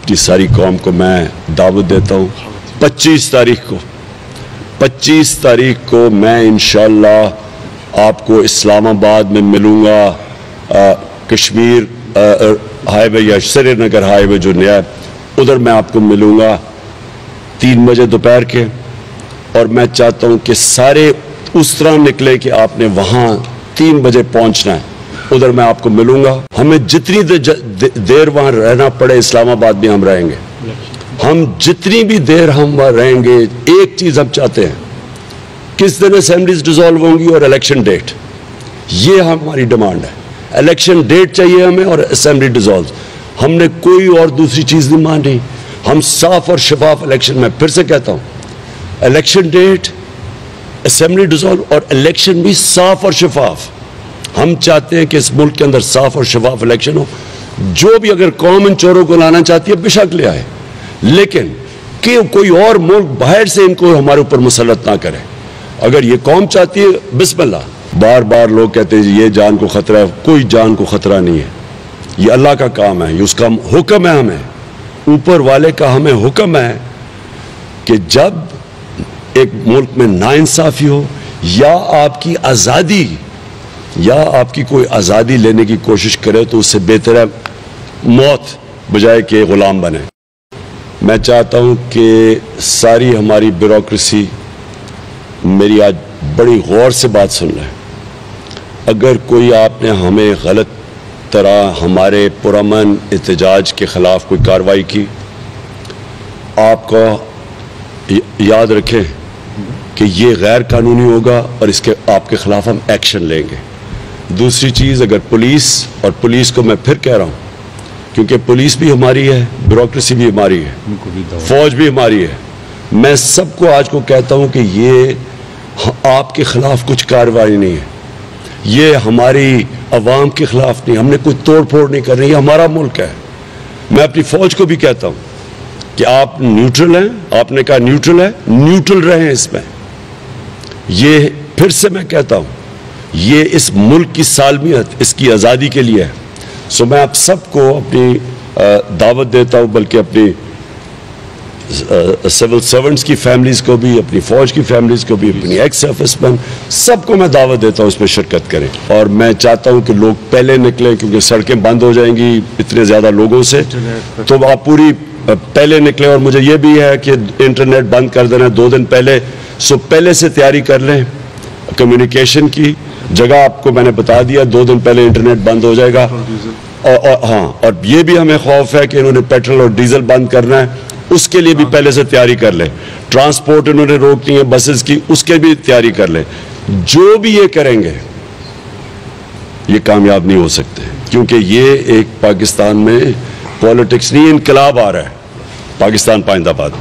अपनी सारी कौम को मैं दावत देता हूँ 25 तारीख को मैं इंशाअल्लाह आपको इस्लामाबाद में मिलूँगा। कश्मीर हाईवे या श्रीनगर हाईवे जो नया उधर मैं आपको मिलूँगा 3 बजे दोपहर के। और मैं चाहता हूँ कि सारे उस तरह निकले कि आपने वहाँ 3 बजे पहुँचना है, उधर मैं आपको मिलूँगा। हमें जितनी देर वहाँ रहना पड़े इस्लामाबाद में हम रहेंगे। हम जितनी भी देर हम वहाँ रहेंगे, एक चीज़ हम चाहते हैं, किस दिन असेंबलीज डिसॉल्व होंगी और इलेक्शन डेट, ये हमारी डिमांड है। इलेक्शन डेट चाहिए हमें और असेंबली डिसॉल्व। हमने कोई और दूसरी चीज़ नहीं मानी। हम साफ और शफाफ इलेक्शन, मैं फिर से कहता हूँ, इलेक्शन डेट, असेंबली डिसॉल्व और इलेक्शन भी साफ और शफाफ। हम चाहते हैं कि इस मुल्क के अंदर साफ और शफाफ इलेक्शन हो। जो भी अगर कौम इन चोरों को लाना चाहती है बेशक ले आए, लेकिन कि कोई और मुल्क बाहर से इनको हमारे ऊपर मुसल्लत ना करे। अगर ये कौम चाहती है बिस्मिल्लाह। बार बार लोग कहते हैं ये जान को खतरा है, कोई जान को खतरा नहीं है। ये अल्लाह का काम है, ये उसका हुक्म है। हमें ऊपर वाले का हमें हुक्म है कि जब एक मुल्क में नाइंसाफी हो या आपकी आज़ादी या आपकी कोई आज़ादी लेने की कोशिश करे तो उससे बेहतर है मौत बजाय के ग़ुलाम बने। मैं चाहता हूँ कि सारी हमारी ब्यूरोक्रेसी मेरी आज बड़ी गौर से बात सुन रहे हैं। अगर कोई आपने हमें गलत तरह हमारे पुरअमन एहतजाज के ख़िलाफ़ कोई कार्रवाई की, आपको याद रखें कि ये गैर कानूनी होगा और इसके आपके ख़िलाफ़ हम एक्शन लेंगे। दूसरी चीज़, अगर पुलिस को मैं फिर कह रहा हूँ, क्योंकि पुलिस भी हमारी है, ब्यूरोक्रेसी भी हमारी है, फौज भी हमारी है, मैं सबको आज को कहता हूँ कि ये आपके ख़िलाफ़ कुछ कार्रवाई नहीं है, ये हमारी अवाम के ख़िलाफ़ नहीं, हमने कोई तोड़ फोड़ नहीं कर रही, ये हमारा मुल्क है। मैं अपनी फ़ौज को भी कहता हूँ कि आप न्यूट्रल हैं। आपने कहा न्यूट्रल है, न्यूट्रल रहें इसमें। ये फिर से मैं कहता हूँ, ये इस मुल्क की सालमियत, इसकी आज़ादी के लिए है। सो मैं आप सबको अपनी दावत देता हूँ, बल्कि अपनी सिविल सर्वेंट्स की फैमिलीज़ को भी, अपनी फ़ौज की फैमिलीज़ को भी, अपनी एक्स सर्विसमैन, सबको मैं दावत देता हूँ इसमें शिरकत करें। और मैं चाहता हूँ कि लोग पहले निकलें, क्योंकि सड़कें बंद हो जाएंगी इतने ज़्यादा लोगों से, तो आप पूरी पहले निकलें। और मुझे ये भी है कि इंटरनेट बंद कर देना 2 दिन पहले, सो पहले से तैयारी कर लें। कम्युनिकेशन की जगह आपको मैंने बता दिया, 2 दिन पहले इंटरनेट बंद हो जाएगा। और ये भी हमें खौफ है कि इन्होंने पेट्रोल और डीजल बंद करना है, उसके लिए भी पहले से तैयारी कर लें। ट्रांसपोर्ट इन्होंने रोकनी है बसेस की, उसके भी तैयारी कर लें। जो भी ये करेंगे ये कामयाब नहीं हो सकते, क्योंकि ये एक पाकिस्तान में पॉलिटिक्स नहीं, इनकलाब आ रहा है। पाकिस्तान पाइंदाबाद।